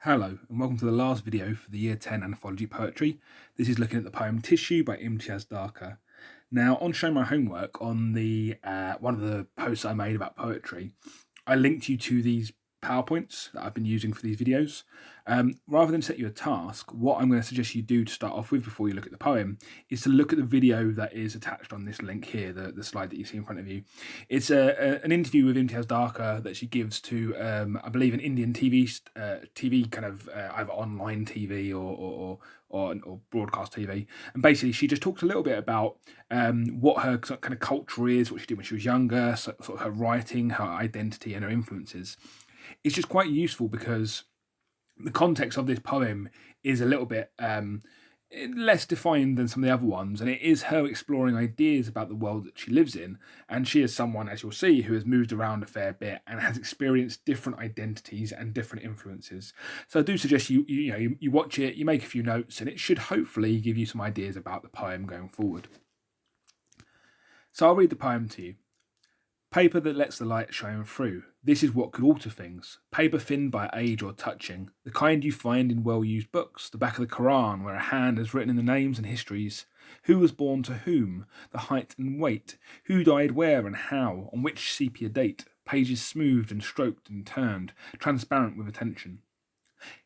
Hello and welcome to the last video for the Year 10 Anthology Poetry. This is looking at the poem Tissue by Imtiaz Dharker. Now, on showing my homework on the one of the posts I made about poetry, I linked you to these PowerPoints that I've been using for these videos. Rather than set you a task, what I'm going to suggest you do to start off with before you look at the poem is to look at the video that is attached on this link here, the slide that you see in front of you. It's an interview with Imtiaz Dharker that she gives to, I believe, an Indian TV kind of either online TV or broadcast TV. And basically, she just talks a little bit about what her kind of culture is, what she did when she was younger, sort of her writing, her identity, and her influences. It's just quite useful because the context of this poem is a little bit less defined than some of the other ones, and it is her exploring ideas about the world that she lives in. And she is someone, as you'll see, who has moved around a fair bit and has experienced different identities and different influences. So I do suggest you watch it, you make a few notes, and it should hopefully give you some ideas about the poem going forward. So I'll read the poem to you. Paper that lets the light shine through. This is what could alter things. Paper thinned by age or touching. The kind you find in well-used books. The back of the Quran, where a hand has written in the names and histories. Who was born to whom? The height and weight. Who died where and how? On which sepia date? Pages smoothed and stroked and turned, transparent with attention.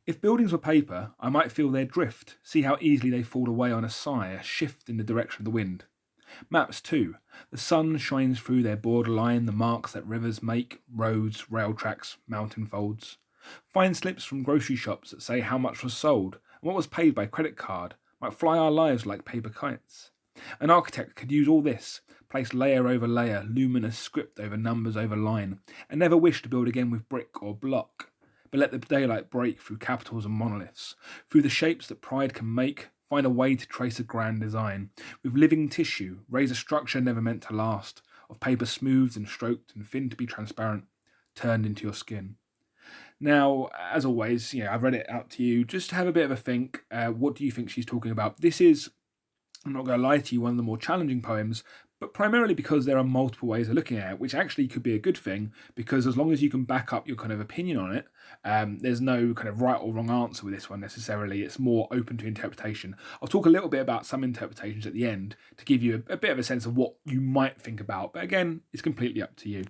If buildings were paper, I might feel their drift. See how easily they fall away on a sigh, a shift in the direction of the wind. Maps too. The sun shines through their borderline, the marks that rivers make, roads, rail tracks, mountain folds. Fine slips from grocery shops that say how much was sold and what was paid by credit card might fly our lives like paper kites. An architect could use all this, place layer over layer, luminous script over numbers over line, and never wish to build again with brick or block, but let the daylight break through capitals and monoliths, through the shapes that pride can make. Find a way to trace a grand design. With living tissue, raise a structure never meant to last, of paper smoothed and stroked and thin to be transparent, turned into your skin. Now, as always, I've read it out to you. Just have a bit of a think. What do you think she's talking about? This is, I'm not going to lie to you, one of the more challenging poems, but primarily because there are multiple ways of looking at it, which actually could be a good thing, because as long as you can back up your kind of opinion on it, there's no kind of right or wrong answer with this one necessarily. It's more open to interpretation. I'll talk a little bit about some interpretations at the end to give you a bit of a sense of what you might think about, but again, it's completely up to you.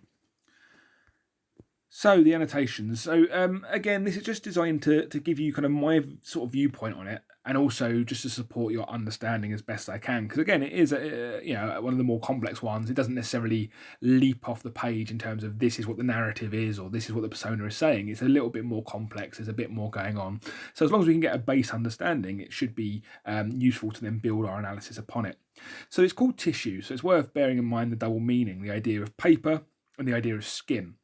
So the annotations. So again, this is just designed to give you kind of my sort of viewpoint on it, and also just to support your understanding as best I can. Because again, it is one of the more complex ones. It doesn't necessarily leap off the page in terms of this is what the narrative is or this is what the persona is saying. It's a little bit more complex. There's a bit more going on. So as long as we can get a base understanding, it should be useful to then build our analysis upon it. So it's called tissue. So it's worth bearing in mind the double meaning, the idea of paper and the idea of skin.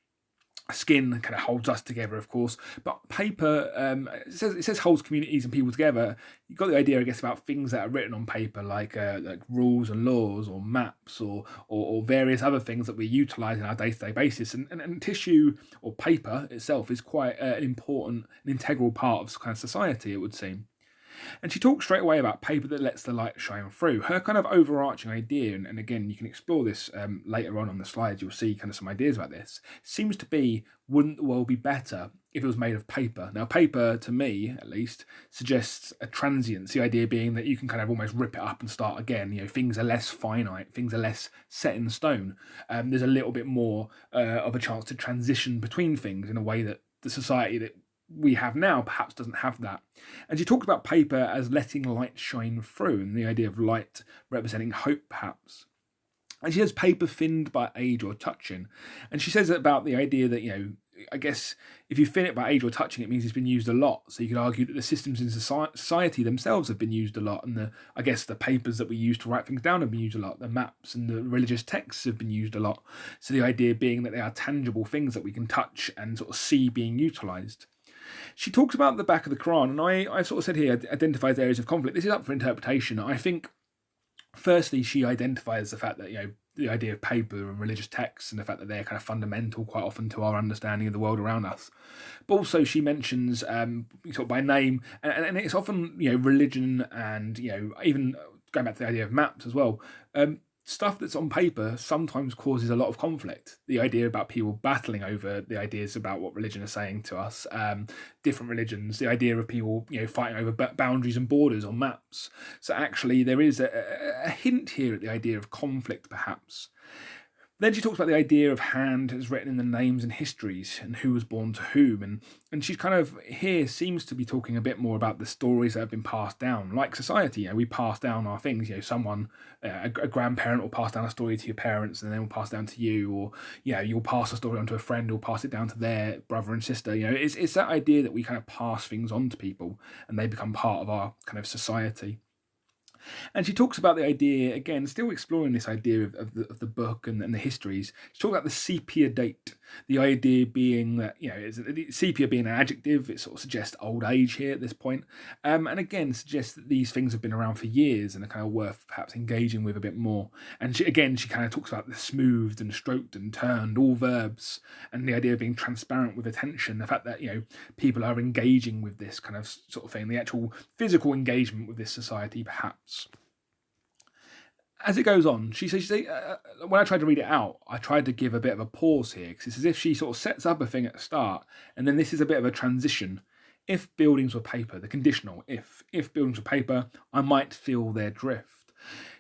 Skin kind of holds us together, of course, but paper, it says holds communities and people together. You've got the idea, I guess, about things that are written on paper, like rules and laws or maps or various other things that we utilise in our day-to-day basis. And tissue or paper itself is quite an important, an integral part of kind of society, it would seem. And she talks straight away about paper that lets the light shine through. Her kind of overarching idea, and again, you can explore this later on the slides, you'll see kind of some ideas about this, seems to be, wouldn't the world be better if it was made of paper? Now, paper, to me, at least, suggests a transience, the idea being that you can kind of almost rip it up and start again. Things are less finite, things are less set in stone. There's a little bit more of a chance to transition between things in a way that the society that we have now perhaps doesn't have that. And she talked about paper as letting light shine through, and the idea of light representing hope perhaps. And she says paper thinned by age or touching. And she says about the idea that, I guess if you thin it by age or touching, it means it's been used a lot. So you could argue that the systems in society themselves have been used a lot. And the papers that we use to write things down have been used a lot. The maps and the religious texts have been used a lot. So the idea being that they are tangible things that we can touch and sort of see being utilised. She talks about the back of the Quran, and I sort of said here, identifies areas of conflict. This is up for interpretation. I think, firstly, she identifies the fact that, the idea of paper and religious texts and the fact that they're kind of fundamental quite often to our understanding of the world around us. But also she mentions, sort of by name, and it's often, religion and, even going back to the idea of maps as well. stuff that's on paper sometimes causes a lot of conflict. The idea about people battling over the ideas about what religion is saying to us, different religions, the idea of people, fighting over boundaries and borders on maps. So actually, there is a hint here at the idea of conflict, perhaps. Then she talks about the idea of hand as written in the names and histories and who was born to whom. And she's kind of here seems to be talking a bit more about the stories that have been passed down. Like society, we pass down our things. Someone, a grandparent will pass down a story to your parents and then will pass down to you. Or, you'll pass a story on to a friend who'll pass it down to their brother and sister. It's that idea that we kind of pass things on to people and they become part of our kind of society. And she talks about the idea, again, still exploring this idea of the book and the histories. She talks about the sepia date, the idea being that, sepia being an adjective, it sort of suggests old age here at this point. And again, suggests that these things have been around for years and are kind of worth perhaps engaging with a bit more. And she kind of talks about the smoothed and stroked and turned, all verbs, and the idea of being transparent with attention, the fact that, people are engaging with this kind of sort of thing, the actual physical engagement with this society, perhaps. As it goes on, she says, when I tried to read it out, I tried to give a bit of a pause here, because it's as if she sort of sets up a thing at the start, and then this is a bit of a transition. If buildings were paper, the conditional, if buildings were paper, I might feel their drift.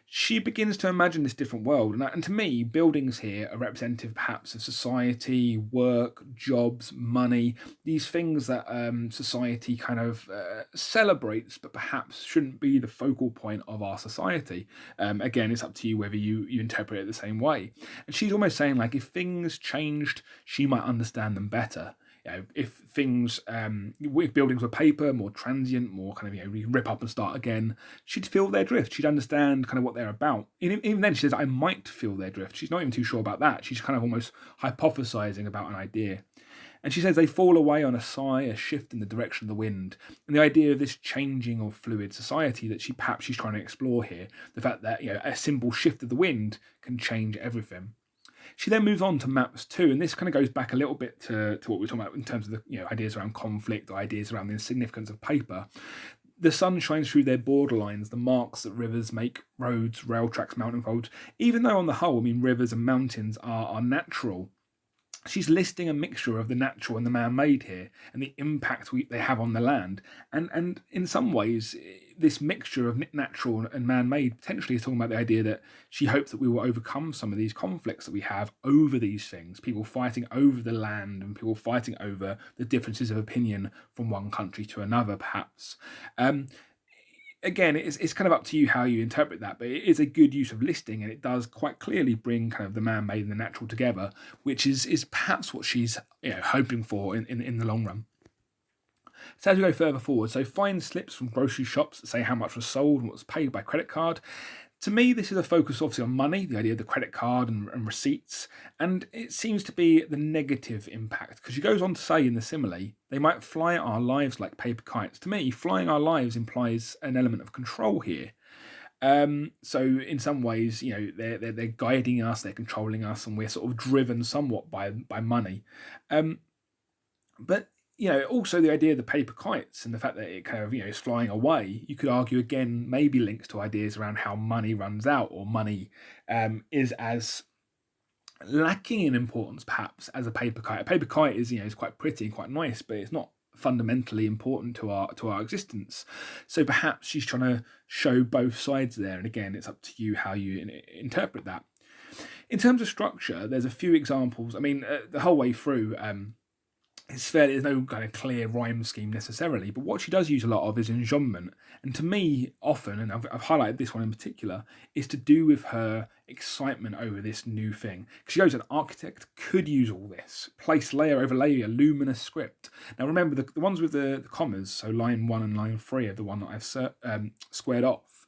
She begins to imagine this different world, and to me, buildings here are representative perhaps of society, work, jobs, money, these things that society kind of celebrates, but perhaps shouldn't be the focal point of our society. Again, it's up to you whether you interpret it the same way. And she's almost saying, like, if things changed, she might understand them better. If things, if buildings were paper, more transient, more kind of, we rip up and start again, she'd feel their drift. She'd understand kind of what they're about. Even then, she says, I might feel their drift. She's not even too sure about that. She's kind of almost hypothesizing about an idea. And she says they fall away on a sigh, a shift in the direction of the wind. And the idea of this changing or fluid society that she's trying to explore here, the fact that, a simple shift of the wind can change everything. She then moves on to maps 2, and this kind of goes back a little bit to what we were talking about in terms of the ideas around conflict, or ideas around the insignificance of paper. The sun shines through their borderlines, the marks that rivers make, roads, rail tracks, mountain folds. Even though on the whole, rivers and mountains are natural, she's listing a mixture of the natural and the man-made here, and the impact they have on the land. And in some ways, this mixture of natural and man-made potentially is talking about the idea that she hopes that we will overcome some of these conflicts that we have over these things, people fighting over the land and people fighting over the differences of opinion from one country to another, perhaps. Again, it's kind of up to you how you interpret that, but it is a good use of listing, and it does quite clearly bring kind of the man-made and the natural together, which is perhaps what she's hoping for in the long run. So as we go further forward, so find slips from grocery shops that say how much was sold and what was paid by credit card. To me, this is a focus obviously on money, the idea of the credit card and receipts, and it seems to be the negative impact, because she goes on to say in the simile, they might fly our lives like paper kites. To me, flying our lives implies an element of control here. So in some ways, they're guiding us, they're controlling us, and we're sort of driven somewhat by money. But also the idea of the paper kites and the fact that it kind of, is flying away, you could argue again, maybe links to ideas around how money runs out, or money is as lacking in importance perhaps as a paper kite. A paper kite is quite pretty and quite nice, but it's not fundamentally important to our existence. So perhaps she's trying to show both sides there, and again, it's up to you how you interpret that. In terms of structure, there's a few examples. The whole way through, it's fair, there's no kind of clear rhyme scheme necessarily, but what she does use a lot of is enjambment. And to me, often, and I've highlighted this one in particular, is to do with her excitement over this new thing. Because she goes, an architect could use all this, place layer over layer, luminous script. Now remember, the ones with the commas, so line 1 and line 3 are the one that I've squared off.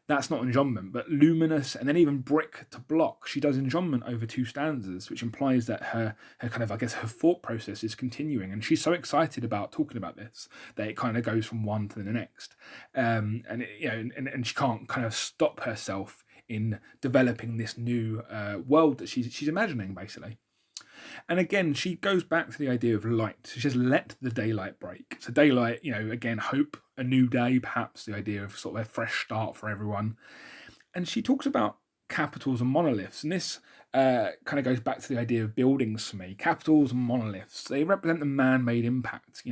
That's not enjambment, but luminous, and then even brick to block. She does enjambment over 2 stanzas, which implies that her kind of, her thought process is continuing, and she's so excited about talking about this that it kind of goes from one to the next, and she can't kind of stop herself in developing this new world that she's imagining, basically. And again, she goes back to the idea of light. She says, let the daylight break. So daylight, again, hope, a new day, perhaps the idea of sort of a fresh start for everyone. And she talks about capitals and monoliths. And this kind of goes back to the idea of buildings for me. Capitals and monoliths, they represent the man-made impact.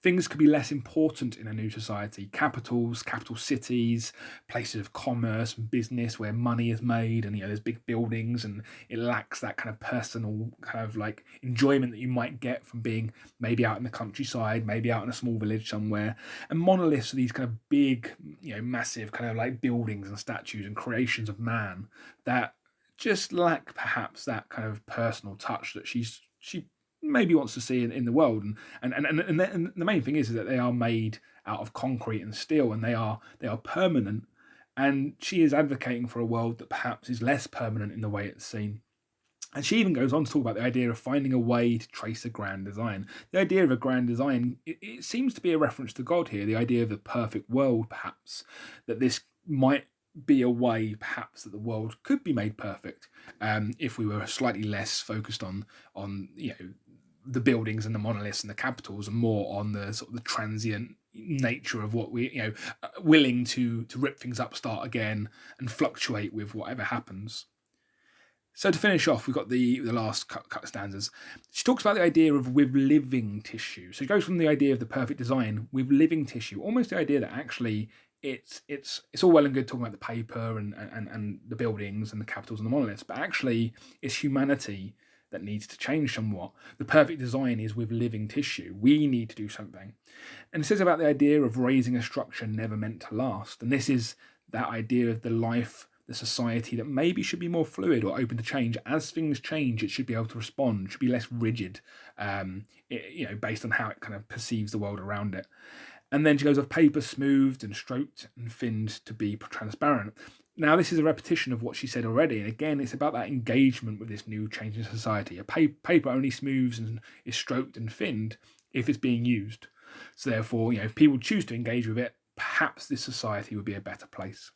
Things could be less important in a new society. Capitals, capital cities, places of commerce and business where money is made, and there's big buildings, and it lacks that kind of personal kind of like enjoyment that you might get from being maybe out in the countryside, maybe out in a small village somewhere. And monoliths are these kind of big, massive kind of like buildings and statues and creations of man that just lack perhaps that kind of personal touch that she maybe wants to see in the world. And the main thing is that they are made out of concrete and steel, and they are permanent. And she is advocating for a world that perhaps is less permanent in the way it's seen. And she even goes on to talk about the idea of finding a way to trace a grand design. The idea of a grand design, it seems to be a reference to God here, the idea of the perfect world, perhaps, that this might be a way, perhaps, that the world could be made perfect if we were slightly less focused on the buildings and the monoliths and the capitals, and more on the sort of the transient nature of what we willing to rip things up, start again, and fluctuate with whatever happens. So to finish off, we've got the last cut stanzas. She talks about the idea of with living tissue. So she goes from the idea of the perfect design with living tissue, almost the idea that actually it's all well and good talking about the paper and the buildings and the capitals and the monoliths, but actually it's humanity that needs to change somewhat. The perfect design is with living tissue. We need to do something. And it says about the idea of raising a structure never meant to last. And this is that idea of the society that maybe should be more fluid or open to change. As things change, it should be able to respond, should be less rigid, based on how it kind of perceives the world around it. And then she goes of paper smoothed and stroked and thinned to be transparent. Now, this is a repetition of what she said already. And again, it's about that engagement with this new changing society. A paper only smooths and is stroked and thinned if it's being used. So therefore, if people choose to engage with it, perhaps this society would be a better place.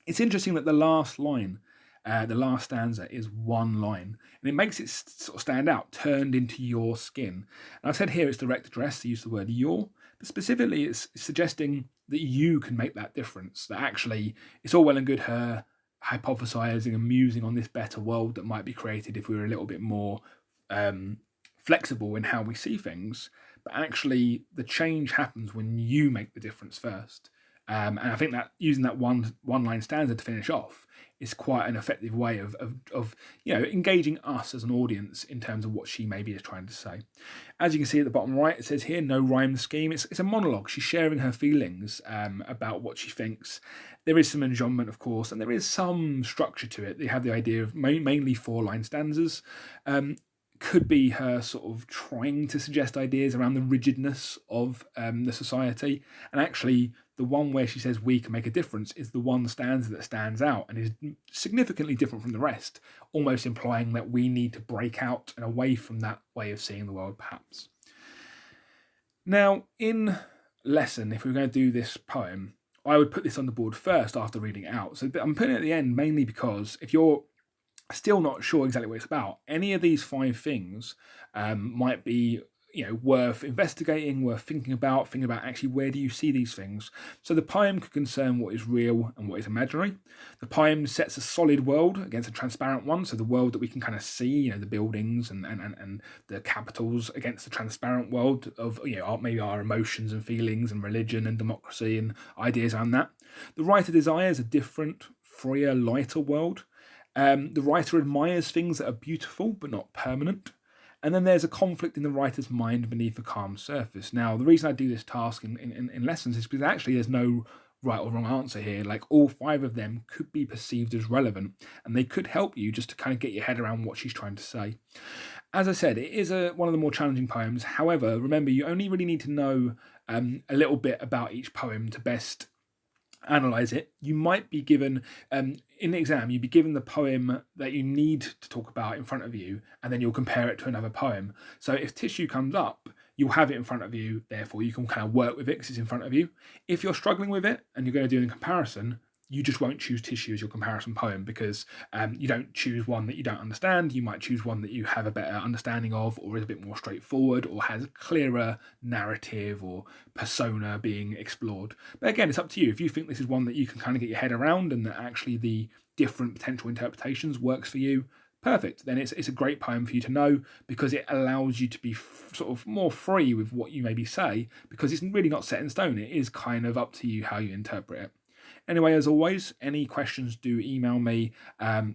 It's interesting that the last line, the last stanza, is one line, and it makes it sort of stand out, turned into your skin. And I've said here it's direct address, to use the word your, but specifically it's suggesting that you can make that difference, that actually it's all well and good her hypothesizing and musing on this better world that might be created if we were a little bit more flexible in how we see things, but actually the change happens when you make the difference first. And I think that using that one line stanza to finish off is quite an effective way of engaging us as an audience in terms of what she maybe is trying to say. As you can see at the bottom right, it says here, no rhyme scheme. It's a monologue. She's sharing her feelings about what she thinks. There is some enjambment, of course, and there is some structure to it. They have the idea of mainly 4-line stanzas. Could be her sort of trying to suggest ideas around the rigidness of the society. And actually, the one where she says we can make a difference is the one stanza that stands out and is significantly different from the rest, almost implying that we need to break out and away from that way of seeing the world, perhaps. Now, in lesson, if we were going to do this poem, I would put this on the board first after reading it out. So I'm putting it at the end mainly because if you're still not sure exactly what it's about, any of these 5 things might be worth investigating, worth thinking about actually where do you see these things. So the poem could concern what is real and what is imaginary. The poem sets a solid world against a transparent one, so the world that we can kind of see, the buildings and the capitals, against the transparent world of maybe our emotions and feelings and religion and democracy and ideas around that. The writer desires a different, freer, lighter world. The writer admires things that are beautiful but not permanent. And then there's a conflict in the writer's mind beneath a calm surface. Now, the reason I do this task in lessons is because actually there's no right or wrong answer here. Like, all 5 of them could be perceived as relevant, and they could help you just to kind of get your head around what she's trying to say. As I said, it is one of the more challenging poems. However, remember, you only really need to know a little bit about each poem to best analyze it. You might be given in the exam, you'd be given the poem that you need to talk about in front of you, and then you'll compare it to another poem. So if tissue comes up, you'll have it in front of you, therefore you can kind of work with it because it's in front of you. If you're struggling with it and you're going to do a comparison, you just won't choose tissue as your comparison poem because you don't choose one that you don't understand. You might choose one that you have a better understanding of, or is a bit more straightforward, or has a clearer narrative or persona being explored. But again, it's up to you. If you think this is one that you can kind of get your head around and that actually the different potential interpretations works for you, perfect. Then it's a great poem for you to know, because it allows you to be sort of more free with what you maybe say, because it's really not set in stone. It is kind of up to you how you interpret it. Anyway, as always, any questions, do email me.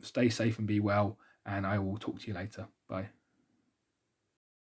Stay safe and be well, and I will talk to you later. Bye.